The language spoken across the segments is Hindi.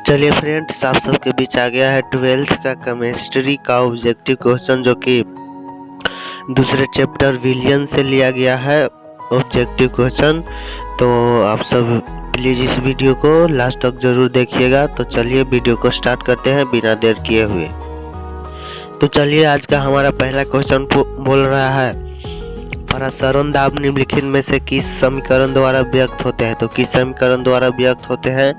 चलिए फ्रेंड्स, आप सबके बीच आ गया है 12th का केमिस्ट्री का ऑब्जेक्टिव क्वेश्चन, जो कि दूसरे चैप्टर विलियन से लिया गया है ऑब्जेक्टिव क्वेश्चन। तो आप सब प्लीज़ इस वीडियो को लास्ट तक जरूर देखिएगा। तो चलिए वीडियो को स्टार्ट करते हैं बिना देर किए हुए। तो चलिए, आज का हमारा पहला क्वेश्चन बोल रहा है, परासरण दाब निम्नलिखित में से किस समीकरण द्वारा व्यक्त होते हैं। तो किस समीकरण द्वारा व्यक्त होते हैं,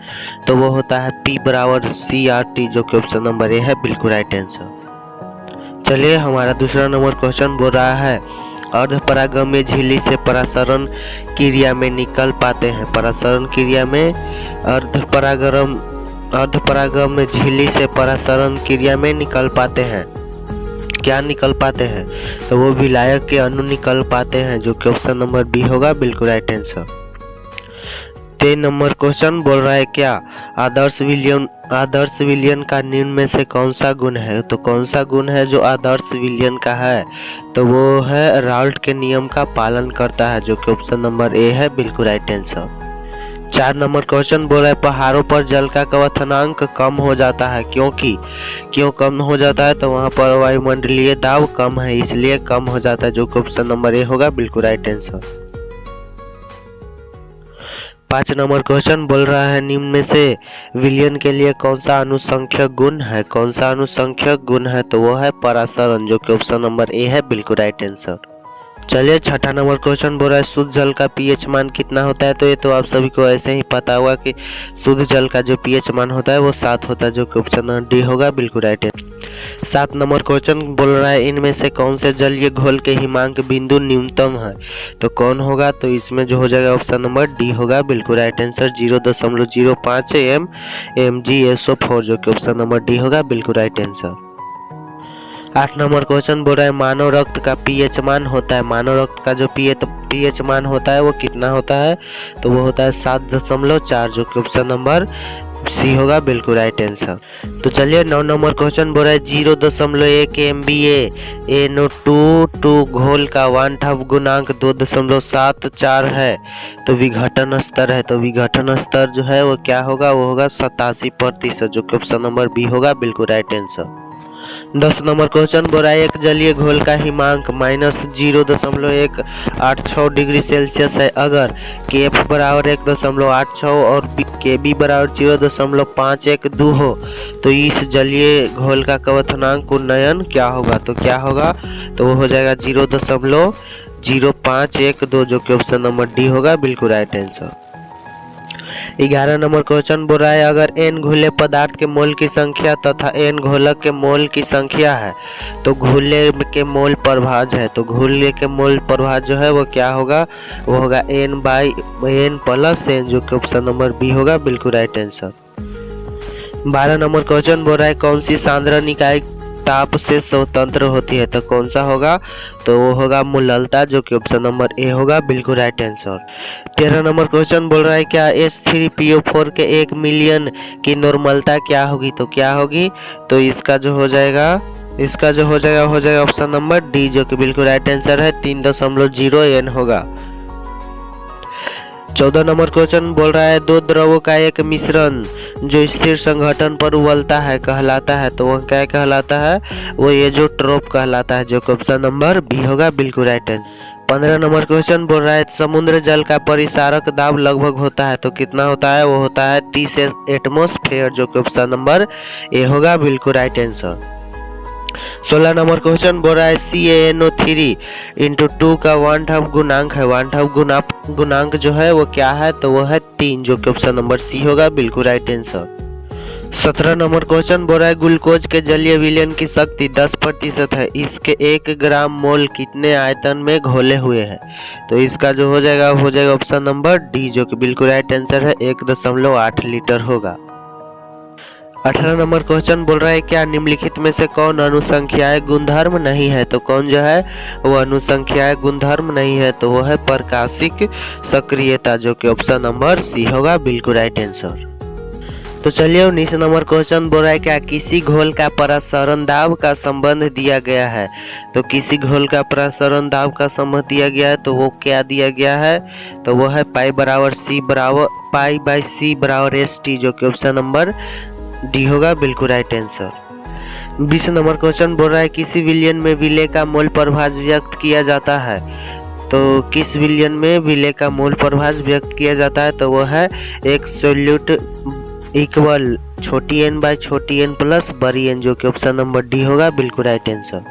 तो वो होता है P बराबर CRT, जो कि ऑप्शन नंबर ए है बिल्कुल राइट आंसर। चलिए, हमारा दूसरा नंबर क्वेश्चन बोल रहा है, अर्धपरागम्य झिल्ली से परासरण क्रिया में निकल पाते हैं। परासरण क्रिया में अर्धपरागम्य झिल्ली से परासरण क्रिया में निकल पाते हैं। क्या निकल पाते हैं, तो वो विलायक के अणु निकल पाते हैं, जो कि ऑप्शन नंबर बी होगा बिल्कुल राइट आंसर। 3 नंबर क्वेश्चन बोल रहा है, क्या आदर्श विलयन का निम्न में से कौन सा गुण है। तो कौन सा गुण है जो आदर्श विलयन का है, तो वो है राल्ट के नियम का पालन करता है, जो कि ऑप्शन नंबर ए है बिल्कुल राइट आंसर। 4 नंबर क्वेश्चन बोल रहा है, पहाड़ों पर जल का क्वथनांक कम हो जाता है, क्यों कम हो जाता है, तो वहाँ पर वायुमंडलीय दाब कम है, इसलिए कम हो जाता है, जो कि ऑप्शन नंबर ए होगा बिल्कुल राइट आंसर। 5 नंबर क्वेश्चन बोल रहा है, निम्न में से विलयन के लिए कौन सा अनुसंख्यक गुण है। कौन सा अनुसंख्यक गुण है, तो वो है परासरण, जो कि ऑप्शन नंबर ए है बिल्कुल राइट आंसर। चलिए, 6ठा नंबर क्वेश्चन बोल रहा है, शुद्ध जल का पीएच मान कितना होता है। तो ये तो आप सभी को ऐसे ही पता होगा कि शुद्ध जल का जो पीएच मान होता है वो 7 होता है, जो कि ऑप्शन डी होगा बिल्कुल राइट है। 7 नंबर क्वेश्चन बोल रहा है, इनमें से कौन से जलीय घोल के हिमांक बिंदु न्यूनतम है। तो कौन होगा, तो इसमें जो हो जाएगा ऑप्शन नंबर डी होगा बिल्कुल राइट आंसर, 0.05 mgSO4, जो कि ऑप्शन नंबर डी होगा बिल्कुल राइट आंसर। 8 नंबर क्वेश्चन बोल रहा है, मानव रक्त का पीएच मान होता है। मानव रक्त का जो पीएच मान होता है वो कितना होता है, तो वो होता है 7.4, जो कि ऑप्शन नंबर सी होगा बिल्कुल राइट आंसर। तो चलिए, 9 नंबर क्वेश्चन बोल रहा है, 0.1 MBA NO2 घोल का 1/2 गुणांक 2.74 है, तो विघटन स्तर है। तो विघटन स्तर जो है वो क्या होगा, वो होगा 87%, जो कि ऑप्शन नंबर बी होगा बिल्कुल राइट आंसर। 10 नंबर क्वेश्चन बोल रहा है, एक जलीय घोल का हिमांक -0.186 डिग्री सेल्सियस है, अगर KF बराबर 1.86 और KB बराबर 0.512 हो, तो इस जलीय घोल का क्वथनांक उन्नयन क्या होगा। तो क्या होगा, तो वो हो जाएगा 0.0512, जो कि ऑप्शन नंबर डी होगा बिल्कुल राइट आंसर। 11 नंबर क्वेश्चन बोल रहा है, अगर n घुले पदार्थ के मोल की संख्या तथा n घोलक के मोल की संख्या है, तो घुले के मोल प्रभाज है। तो घुले के मोल प्रभाज जो है वो क्या होगा, वो होगा n/n + n, जो कि ऑप्शन नंबर बी होगा बिल्कुल राइट आंसर। 12 नंबर क्वेश्चन बोल रहा है, कौन सी सांद्रण इकाई ताप से स्वतंत्र होती है। तो कौन सा होगा, तो वो होगा मुललता, जो कि ऑप्शन नंबर ए होगा बिल्कुल राइट आंसर। 13 नंबर क्वेश्चन बोल रहा है, क्या H3PO4 के 1 मिलियन की नॉर्मलता क्या होगी। तो क्या होगी, तो इसका जो हो जाएगा ऑप्शन नंबर डी, जो कि बिल्कुल राइट आंसर है, 3.0 n होगा। 14 नंबर क्वेश्चन बोल रहा है, दो द्रवों का एक मिश्रण जो स्थिर संघटन पर उबलता है कहलाता है। तो वह क्या कहलाता है, वो एज़ोट्रोप कहलाता है, जो कि ऑप्शन नंबर बी होगा बिल्कुल राइट आंसर। 15 नंबर क्वेश्चन बोल रहा है, समुद्र जल का परिसारक दाब लगभग होता है। तो कितना होता है, वो होता है 30 एटमॉस्फेयर, जो कि ऑप्शन नंबर ए होगा बिल्कुल राइट आंसर। 16 नंबर क्वेश्चन बोल रहा है, CaNO3 × 2 का 1/2 गुणांक है। 1/2 गुणांक जो है वो क्या है, तो वो है 3, जो कि ऑप्शन नंबर सी होगा बिल्कुल राइट आंसर। 17 नंबर क्वेश्चन बोल रहा है, ग्लूकोज के जलीय विलयन की शक्ति 10% है, इसके 1 ग्राम मोल कितने आयतन में घोले हुए हैं। तो इसका जो हो जाएगा ऑप्शन नंबर डी, जो कि बिल्कुल राइट आंसर है, 1.8 लीटर होगा। 18 नंबर क्वेश्चन बोल रहा है, क्या निम्नलिखित में से कौन अनुसंख्याय गुणधर्म नहीं है। तो कौन जो है वो अनुसंख्याय गुणधर्म नहीं है, तो वो है प्रकाशिक सक्रियता, जो कि ऑप्शन नंबर सी होगा बिल्कुल राइट आंसर। तो चलिए, 19 नंबर क्वेश्चन बोल रहा है, क्या किसी घोल का परासरण दाब का संबंध दिया गया है। तो किसी घोल का परासरण दाब का संबंध दिया गया है, तो वो क्या दिया गया है, तो वो है पाई/C = ST, जो कि ऑप्शन नंबर डी होगा बिल्कुल राइट आंसर। 20 नंबर क्वेश्चन बोल रहा है किसी विलयन में विलय का मूल प्रभाज व्यक्त किया जाता है। तो किस विलयन में विलय का मूल प्रभाज व्यक्त किया जाता है, तो वह है एब्सोल्यूट इक्वल छोटी n बाय छोटी n प्लस बड़ी n, जो कि ऑप्शन नंबर डी होगा बिल्कुल राइट आंसर।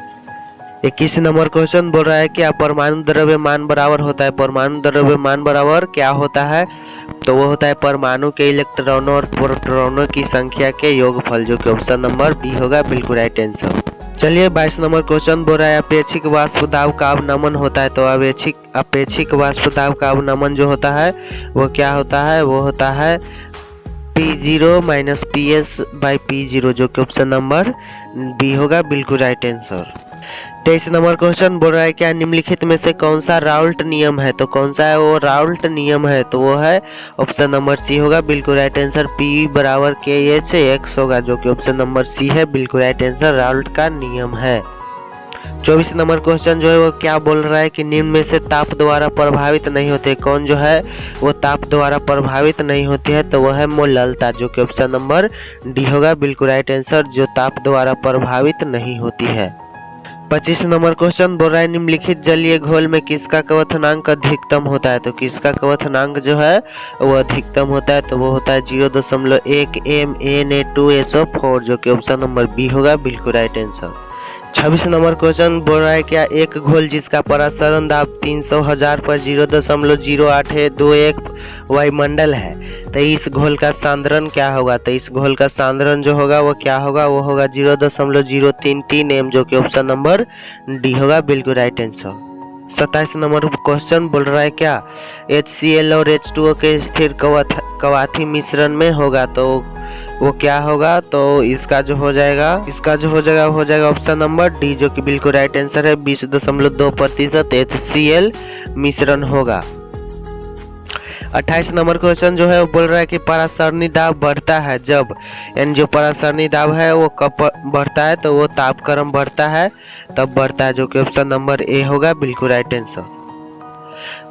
21 नंबर क्वेश्चन बोल रहा है क्या परमाणु द्रव्यमान बराबर होता है। परमाणु द्रव्यमान बराबर क्या होता है, तो वो होता है परमाणु के इलेक्ट्रॉनों और प्रोटॉनों की संख्या के योगफल, जो कि ऑप्शन नंबर बी होगा बिल्कुल राइट आंसर। चलिए 22 नंबर क्वेश्चन बोल रहा है अपेक्षिक वाष्प दाब का अवनमन होता है। तो अपेक्षिक वाष्प दाब का अवनमन जो होता है वो क्या होता है, वो होता है P0 minus PS by P0, जो कि ऑप्शन नंबर बी होगा बिल्कुल राइट आंसर। 23 नंबर क्वेश्चन बोल रहा है क्या निम्नलिखित में से कौन सा राउल्ट नियम है। तो कौन सा है वो राउल्ट नियम है, तो वो है ऑप्शन नंबर सी होगा बिल्कुल राइट आंसर। P बराबर KH X होगा, जो कि ऑप्शन नंबर सी है बिल्कुल राइट आंसर, राउल्ट का नियम है। 24 नंबर क्वेश्चन जो है वो क्या बोल रहा है कि निम्न में से ताप द्वारा प्रभावित नहीं होते। कौन जो है वो ताप द्वारा प्रभावित नहीं होती है, तो वह है मोललता, जो कि ऑप्शन नंबर डी होगा बिल्कुल राइट आंसर, जो ताप द्वारा प्रभावित नहीं होती है। 25 नंबर क्वेश्चन बोल रहा है निम्नलिखित जलीय घोल में किसका क्वथनांक अधिकतम होता है। तो किसका क्वथनांक जो है वो अधिकतम होता है, तो वो होता है 0.1 MnA2SO4, जो कि ऑप्शन नंबर बी होगा बिल्कुल राइट आंसर। 26 नंबर क्वेश्चन बोल रहा है क्या एक घोल जिसका परासरण दाब 300,000 पर 0.0821 वायुमंडल है, तो इस घोल का सांद्रण क्या होगा। तो इस घोल का सांद्रण जो होगा वो क्या होगा, वो होगा 0.033 m, जो कि ऑप्शन नंबर डी होगा बिल्कुल राइट आंसर। 27 नंबर क्वेश्चन बोल रहा है क्या HCl और H2O के स्थिर कवाथी मिश्रण में होगा, तो वो क्या होगा, तो इसका जो हो जाएगा हो जाएगा ऑप्शन नंबर डी, जो कि बिल्कुल राइट आंसर है। 20.2% HCl मिश्रण होगा। 28 नंबर क्वेश्चन जो है वो बोल रहा है कि परासरणी दाब बढ़ता है जब, यानी जो परासरणी दाब है वो कब बढ़ता है, तो वो तापक्रम बढ़ता है तब बढ़ता है, जो कि ऑप्शन नंबर ए होगा बिल्कुल राइट आंसर।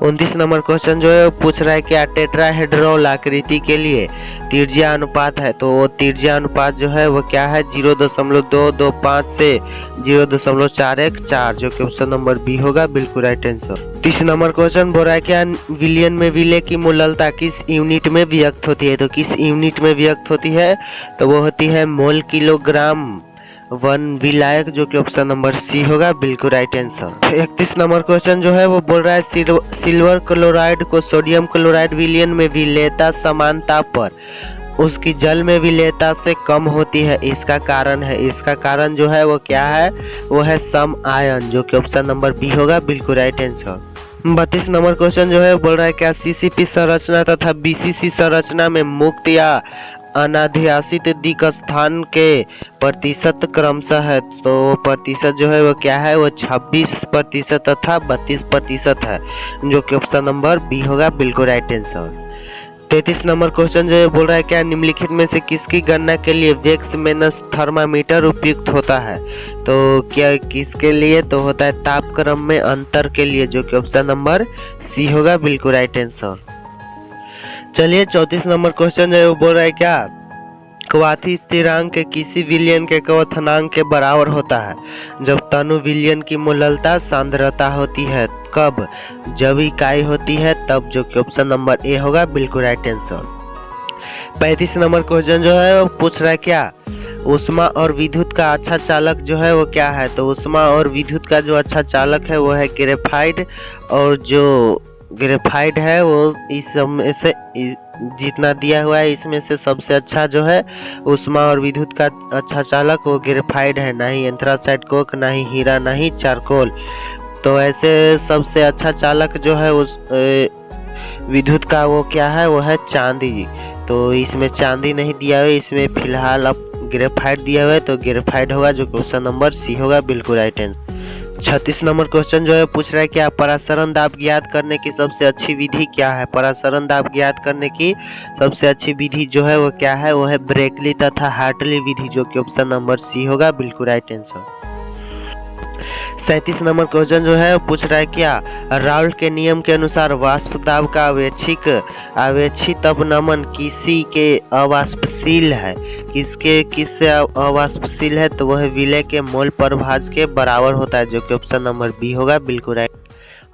29 नंबर क्वेश्चन जो है वो पूछ रहा है क्या टेट्राहेड्रल आकृति के लिए त्रिज्या अनुपात है। तो वो त्रिज्या अनुपात जो है वो क्या है 0.225 से 0.414, जो कि ऑप्शन नंबर बी होगा बिल्कुल राइट आंसर। 30 नंबर क्वेश्चन बोल रहा है क्या विलयन में विलय की मोललता किस यूनिट में व्यक्त होती है। तो किस यूनिट में व्यक्त होती है, तो वो होती है मोल किलोग्राम वन विलायक, जो कि ऑप्शन नंबर सी होगा बिल्कुल राइट आंसर। 31 नंबर क्वेश्चन जो है वो बोल रहा है सिल्वर क्लोराइड को सोडियम क्लोराइड विलयन में विलेयता समान ताप पर उसकी जल में विलेयता से कम होती है, इसका कारण जो है वो क्या है, वो है सम आयन, जो कि ऑप्शन नंबर बी होगा बिल्कुल राइट आंसर। 32 नंबर क्वेश्चन जो है बोल रहा है क्या CCP संरचना तथा BCC संरचना में मुक्त या अनाध्यासित दिक् स्थान के प्रतिशत क्रमशः है। तो प्रतिशत जो है वो क्या है, वो 26% तथा 32% है, जो कि ऑप्शन नंबर बी होगा बिल्कुल राइट आंसर। 33 नंबर क्वेश्चन जो है बोल रहा है क्या निम्नलिखित में से किसकी गणना के लिए वेक्समैनस थर्मामीटर उपयुक्त होता है। तो क्या किसके लिए, तो होता है तापक्रम में अंतर के लिए, जो कि ऑप्शन नंबर सी होगा बिल्कुल राइट आंसर। चलिए 34 नंबर क्वेश्चन जो है वो बोल रहा है क्या क्वाथी स्थिरांक के किसी विलयन के क्वथनांक के बराबर होता है जब तनु विलयन की मोललता सांद्रता होती है। कब, जब इकाई होती है तब, जो कि ऑप्शन नंबर ए होगा बिल्कुल राइट आंसर। 35 नंबर क्वेश्चन जो है वो पूछ रहा है क्या ऊष्मा और विद्युत का अच्छा चालक जो है वो क्या है। तो ऊष्मा और विद्युत का जो अच्छा चालक है वो है ग्रेफाइट, और जो ग्रेफाइट है वो इस में से जितना दिया हुआ है इसमें से सबसे अच्छा जो है ऊष्मा और विद्युत का अच्छा चालक वो ग्रेफाइट है, ना ही एंथ्रासाइट कोक, ना ही हीरा, ना ही चारकोल। तो ऐसे सबसे अच्छा चालक जो है उस विद्युत का वो क्या है, वो है चांदी। तो इसमें चांदी नहीं दिया हुआ, इसमें फिलहाल अब ग्रेफाइट दिया हुआ है, तो ग्रेफाइट होगा, जो क्वेश्चन नंबर सी होगा बिल्कुल राइट आंसर। 36 नंबर क्वेश्चन जो है पूछ रहा है कि परासरण दाब ज्ञात करने की सबसे अच्छी विधि क्या है। परासरण दाब ज्ञात करने की सबसे अच्छी विधि जो है वो क्या है, वो है ब्रेकली तथा हार्टली विधि, जो कि ऑप्शन नंबर सी होगा बिल्कुल राइट आंसर। 37 नंबर क्वेश्चन जो है पूछ रहा है क्या राउल्ट के नियम के अनुसार वाष्प दाब का आवेक्षित अवनमन किसी के अवाष्पशील है, किससे अवाष्पशील है, तो वह विलय के मोल प्रभाज के बराबर होता है, जो कि ऑप्शन नंबर बी होगा बिल्कुल राइट।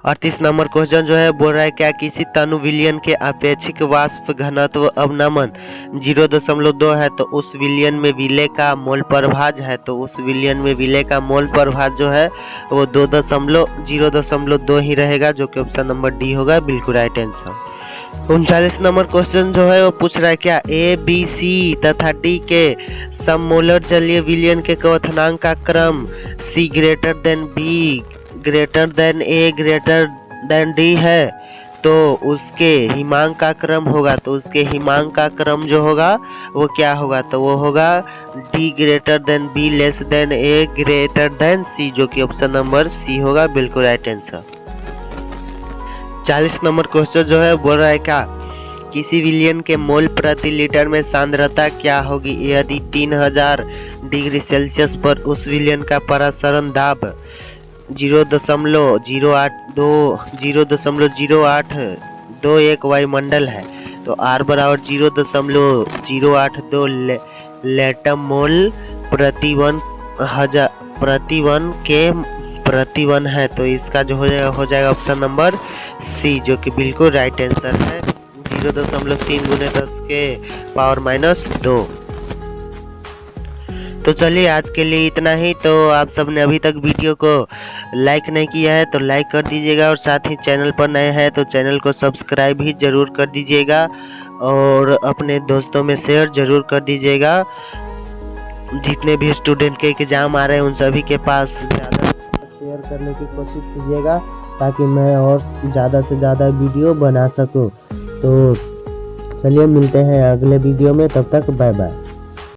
38 नंबर क्वेश्चन जो है बोल रहा है क्या किसी तनु विलयन के अपेक्षिक वाष्प घनत्व अवनमन 0.2 है, तो उस विलयन में विलय का मोल प्रभाज है, तो उस विलयन में विलय का मोल प्रभाज जो है वो 0.2 ही रहेगा, जो कि ऑप्शन नंबर डी होगा बिल्कुल राइट आंसर। 39 नंबर क्वेश्चन जो है वो पूछ रहा है क्या ए बी सी तथा डी के सममोलर जलीय विलयन के क्वथनांक का क्रम C greater than B greater than A greater than D है, तो उसके हिमांक का क्रम होगा, तो उसके हिमांक का क्रम जो होगा वो क्या होगा, तो वो होगा D greater than B less than A greater than C, जो कि ऑप्शन नंबर सी होगा बिल्कुल राइट आंसर। 40 नंबर क्वेश्चन जो है बोल रहा है क्या किसी विलयन के मोल प्रति लीटर में सांद्रता क्या होगी यदि 3000 डिग्री सेल्सियस पर उस विलयन का परासरण दाब 0.0821 वायुमंडल है, तो R बराबर 0.082 लेटम मोल प्रतिवन है, तो इसका जो हो जाएगा ऑप्शन नंबर सी, जो कि बिल्कुल राइट आंसर है 0.3 × 10⁻²। तो चलिए आज के लिए इतना ही। तो आप सबने अभी तक वीडियो को लाइक नहीं किया है तो लाइक कर दीजिएगा, और साथ ही चैनल पर नए हैं तो चैनल को सब्सक्राइब भी जरूर कर दीजिएगा, और अपने दोस्तों में शेयर जरूर कर दीजिएगा। जितने भी स्टूडेंट के एग्जाम आ रहे हैं उन सभी के पास ज़्यादा शेयर करने की कोशिश कीजिएगा, ताकि मैं और ज़्यादा से ज़्यादा वीडियो बना सकूं। तो चलिए मिलते हैं अगले वीडियो में, तब तक बाय बाय।